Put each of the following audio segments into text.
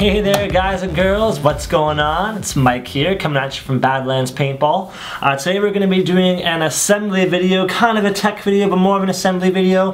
Hey there guys and girls, what's going on? It's Mike here, coming at you from Badlands Paintball. Today we're going to be doing an assembly video, kind of a tech video, but more of an assembly video.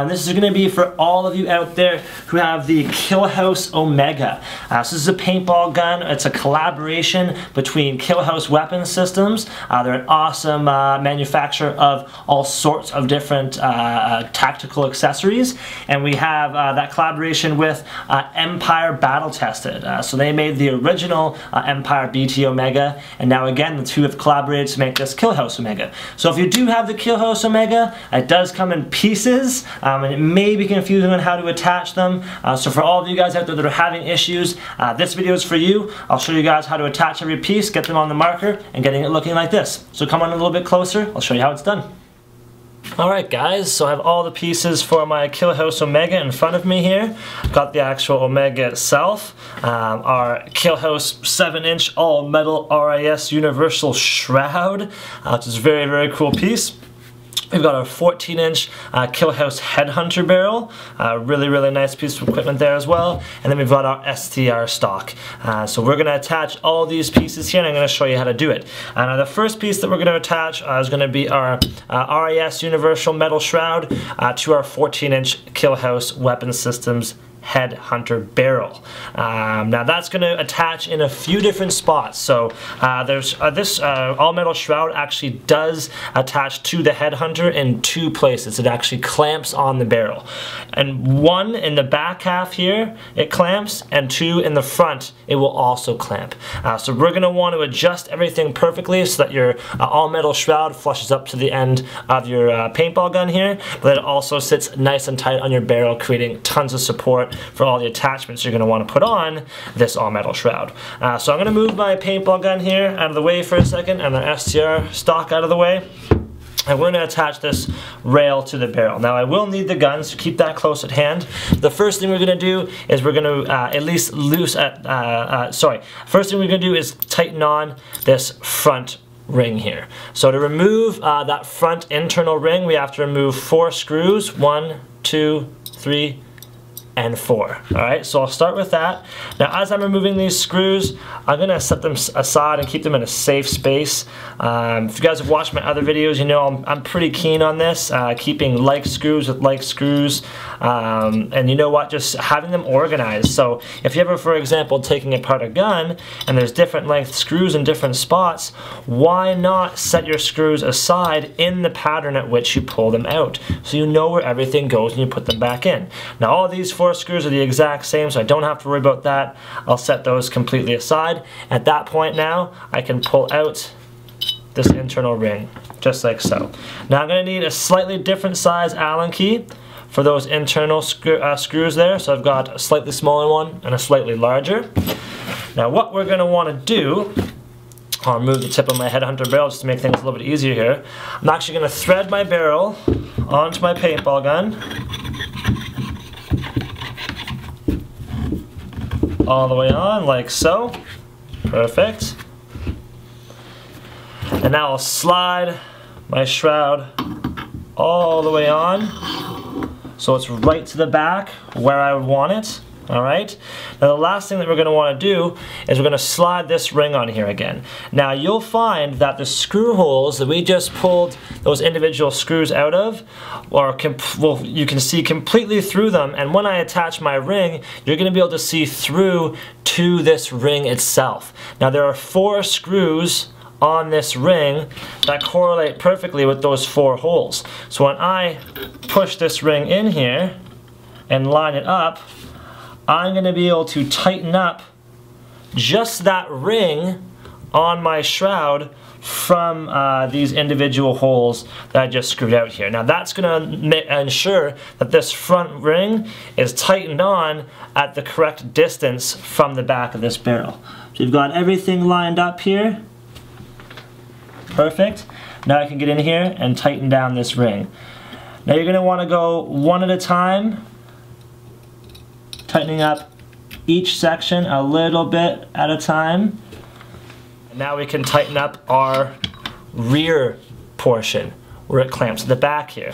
This is going to be for all of you out there who have the Killhouse Omega. So this is a paintball gun. It's a collaboration between Killhouse Weapon Systems. They're an awesome manufacturer of all sorts of different tactical accessories. And we have that collaboration with Empire Battle Tested. So they made the original Empire BT Omega, and now again the two have collaborated to make this Killhouse Omega. So if you do have the Killhouse Omega, it does come in pieces, and it may be confusing on how to attach them. So for all of you guys out there that are having issues, this video is for you. I'll show you guys how to attach every piece, get them on the marker, and getting it looking like this. So come on a little bit closer, I'll show you how it's done. Alright guys, so I have all the pieces for my Killhouse Omega in front of me here. I've got the actual Omega itself, our Killhouse 7-inch all-metal RIS Universal Shroud, which is a very, very cool piece. We've got our 14-inch Killhouse Headhunter barrel, really, really nice piece of equipment there as well. And then we've got our STR stock. So we're going to attach all these pieces here, and I'm going to show you how to do it. The first piece that we're going to attach is going to be our RIS Universal Metal Shroud to our 14-inch Killhouse Weapon Systems Headhunter barrel. Now that's going to attach in a few different spots. So there's this all-metal shroud actually does attach to the Headhunter in two places. It actually clamps on the barrel. And one in the back half here, it clamps, and two in the front, it will also clamp. So we're going to want to adjust everything perfectly so that your all-metal shroud flushes up to the end of your paintball gun here, but it also sits nice and tight on your barrel, creating tons of support for all the attachments you're going to want to put on this all-metal shroud. So I'm going to move my paintball gun here out of the way for a second, and the STR stock out of the way. And we're going to attach this rail to the barrel. Now I will need the gun, so keep that close at hand. The first thing we're going to do is we're going to at least first thing we're going to do is tighten on this front ring here. So to remove that front internal ring, we have to remove 4 screws. 1, 2, 3, and 4. Alright, so I'll start with that. Now as I'm removing these screws, I'm going to set them aside and keep them in a safe space. If you guys have watched my other videos, you know I'm pretty keen on this, keeping like screws with like screws, and you know what, just having them organized. So if you ever, for example, taking apart a gun and there's different length screws in different spots, why not set your screws aside in the pattern at which you pull them out, so you know where everything goes and you put them back in. Now all of these 4 screws are the exact same, so I don't have to worry about that. I'll set those completely aside. At that point now, I can pull out this internal ring, just like so. Now I'm going to need a slightly different size Allen key for those internal screws there. So I've got a slightly smaller one and a slightly larger. Now what we're going to want to do, I'll remove the tip of my Headhunter barrel just to make things a little bit easier here. I'm actually going to thread my barrel onto my paintball gun, all the way on, like so. Perfect. And now I'll slide my shroud all the way on, so it's right to the back where I would want it. Alright, now the last thing that we're going to want to do is we're going to slide this ring on here again. Now you'll find that the screw holes that we just pulled those individual screws out of, you can see completely through them, and when I attach my ring, you're going to be able to see through to this ring itself. Now there are 4 screws on this ring that correlate perfectly with those 4 holes. So when I push this ring in here and line it up, I'm going to be able to tighten up just that ring on my shroud from these individual holes that I just screwed out here. Now that's going to ensure that this front ring is tightened on at the correct distance from the back of this barrel. So you've got everything lined up here. Perfect. Now I can get in here and tighten down this ring. Now you're going to want to go one at a time, tightening up each section a little bit at a time. And now we can tighten up our rear portion where it clamps at the back here.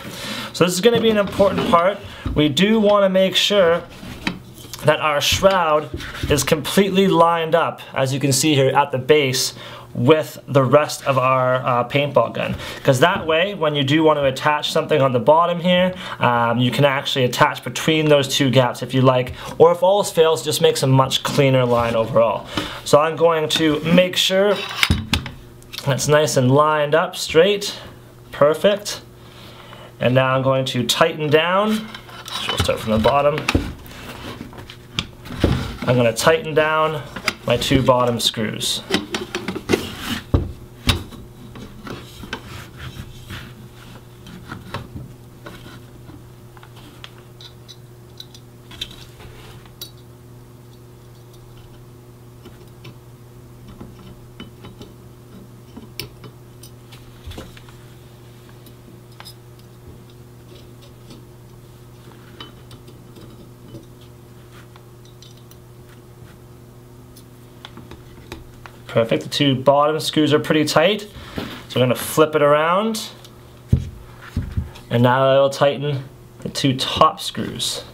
So this is going to be an important part. We do want to make sure that our shroud is completely lined up, as you can see here at the base, with the rest of our paintball gun. Because that way, when you do want to attach something on the bottom here, you can actually attach between those two gaps if you like, or if all else fails, just makes a much cleaner line overall. So I'm going to make sure that's nice and lined up straight. Perfect. And now I'm going to tighten down. So we'll start from the bottom. I'm going to tighten down my two bottom screws. Perfect, the two bottom screws are pretty tight, so I'm going to flip it around, and now I will tighten the two top screws.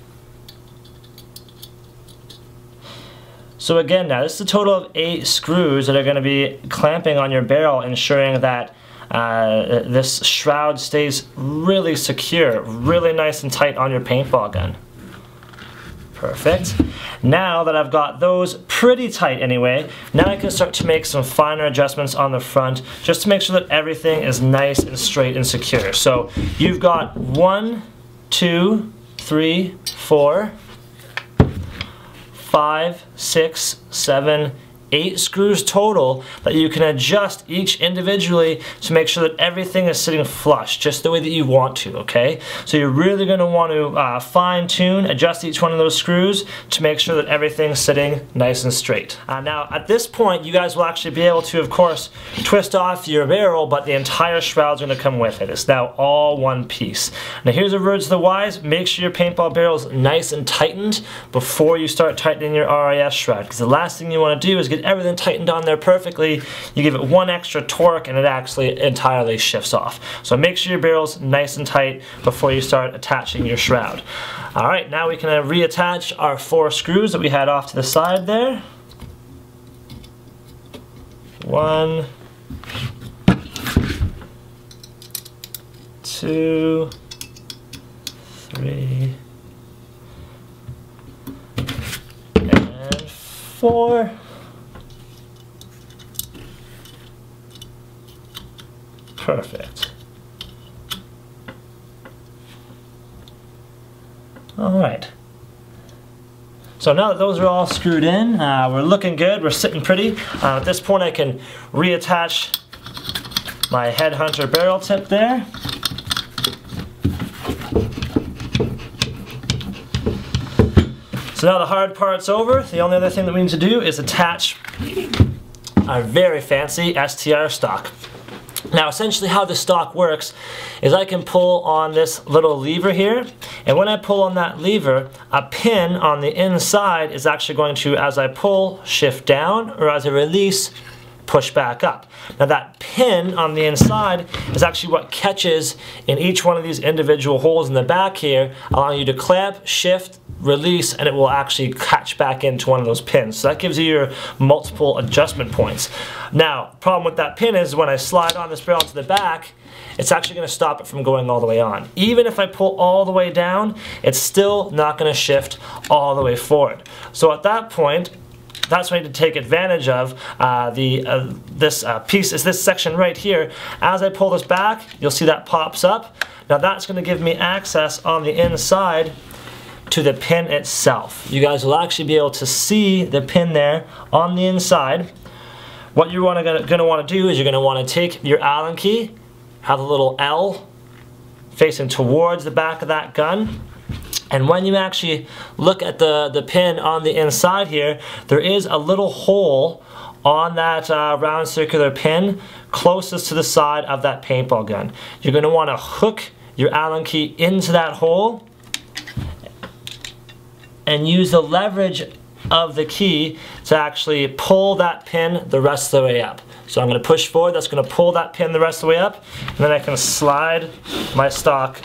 So again, now this is a total of 8 screws that are going to be clamping on your barrel, ensuring that this shroud stays really secure, really nice and tight on your paintball gun. Perfect. Now that I've got those pretty tight anyway, now I can start to make some finer adjustments on the front just to make sure that everything is nice and straight and secure. So you've got 1, 2, 3, 4, 5, 6, 7, 8 screws total that you can adjust each individually to make sure that everything is sitting flush, just the way that you want to, okay? So you're really going to want to fine-tune, adjust each one of those screws to make sure that everything's sitting nice and straight. Now at this point, you guys will actually be able to, of course, twist off your barrel, but the entire shroud's going to come with it. It's now all one piece. Now here's the words of the wise: make sure your paintball barrel's nice and tightened before you start tightening your RIS shroud, because the last thing you want to do is get everything tightened on there perfectly. You give it one extra torque and it actually entirely shifts off. So make sure your barrel's nice and tight before you start attaching your shroud. Alright, now we can reattach our 4 screws that we had off to the side there. 1, 2, 3, and 4. Perfect. Alright. So now that those are all screwed in, we're looking good, we're sitting pretty. At this point I can reattach my Headhunter barrel tip there. So now the hard part's over. The only other thing that we need to do is attach our very fancy STR stock. Now essentially how the stock works is I can pull on this little lever here, and when I pull on that lever, a pin on the inside is actually going to, as I pull, shift down, or as I release, push back up. Now that pin on the inside is actually what catches in each one of these individual holes in the back here, allowing you to clamp, shift, release, and it will actually catch back into one of those pins. So that gives you your multiple adjustment points. Now, problem with that pin is when I slide on this barrel to the back, it's actually going to stop it from going all the way on. Even if I pull all the way down, it's still not going to shift all the way forward. So at that point, that's what I need to take advantage of. This piece is this section right here. As I pull this back, you'll see that pops up. Now that's going to give me access on the inside to the pin itself. You guys will actually be able to see the pin there on the inside. What you're going to want to do is you're going to want to take your Allen key, have a little L facing towards the back of that gun. And when you actually look at the pin on the inside here, there is a little hole on that round circular pin closest to the side of that paintball gun. You're going to want to hook your Allen key into that hole and use the leverage of the key to actually pull that pin the rest of the way up. So I'm going to push forward, that's going to pull that pin the rest of the way up, and then I can slide my stock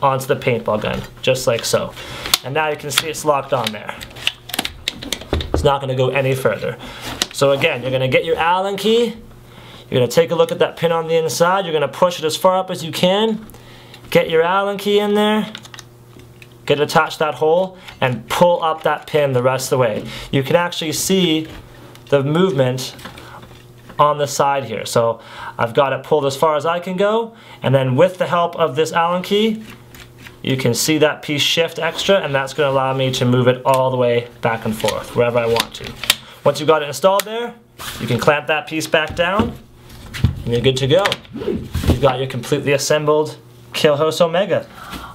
onto the paintball gun, just like so. and now you can see it's locked on there. It's not going to go any further. So again, you're going to get your Allen key, you're going to take a look at that pin on the inside, you're going to push it as far up as you can, get your Allen key in there, get it attached to that hole, and pull up that pin the rest of the way. You can actually see the movement on the side here. So I've got it pulled as far as I can go, and then with the help of this Allen key, you can see that piece shift extra, and that's going to allow me to move it all the way back and forth, wherever I want to. Once you've got it installed there, you can clamp that piece back down, and you're good to go. You've got your completely assembled Killhouse Omega.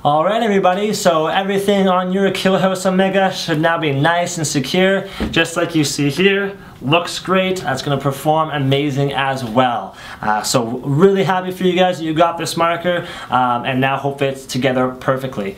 Alright everybody, so everything on your Killhouse Omega should now be nice and secure, just like you see here. Looks great, that's going to perform amazing as well. So really happy for you guys that you got this marker, and now hope it's together perfectly.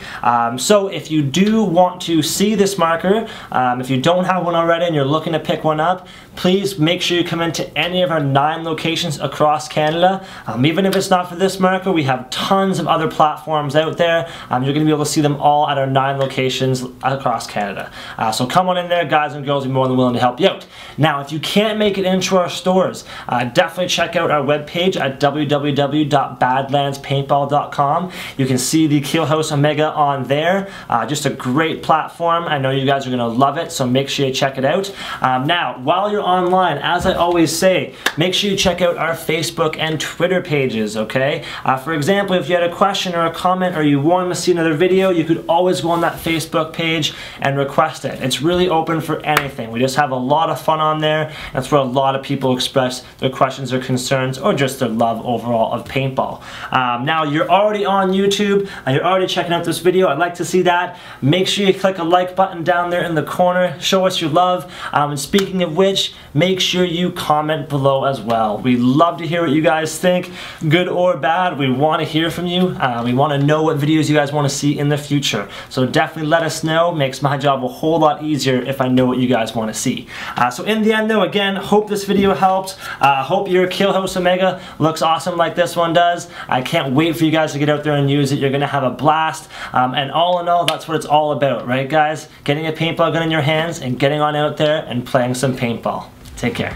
So if you do want to see this marker, if you don't have one already and you're looking to pick one up, please make sure you come into any of our 9 locations across Canada. Even if it's not for this marker, we have tons of other platforms out there. You're going to be able to see them all at our 9 locations across Canada. So come on in there, guys and girls, we're more than willing to help you out. Now, if you can't make it into our stores, definitely check out our webpage at www.badlandspaintball.com. You can see the Killhouse Omega on there. Just a great platform. I know you guys are going to love it, so make sure you check it out. Now, while you're online, as I always say, make sure you check out our Facebook and Twitter pages, okay? For example, if you had a question or a comment or you wanted to see another video, you could always go on that Facebook page and request it. It's really open for anything. We just have a lot of fun on there. That's where a lot of people express their questions or concerns or just their love overall of paintball. Now, you're already on YouTube and you're already checking out this video. I'd like to see that. Make sure you click a like button down there in the corner. Show us your love. And speaking of which, make sure you comment below as well. We love to hear what you guys think, good or bad. We want to hear from you. We want to know what videos you guys want to see in the future. So definitely let us know. Makes my job a whole lot easier if I know what you guys want to see. So in the end though, again, hope this video helped. Hope your Killhouse Omega looks awesome like this one does. I can't wait for you guys to get out there and use it. You're going to have a blast. And all in all, that's what it's all about, right guys? Getting a paintball gun in your hands and getting on out there and playing some paintball. Take care.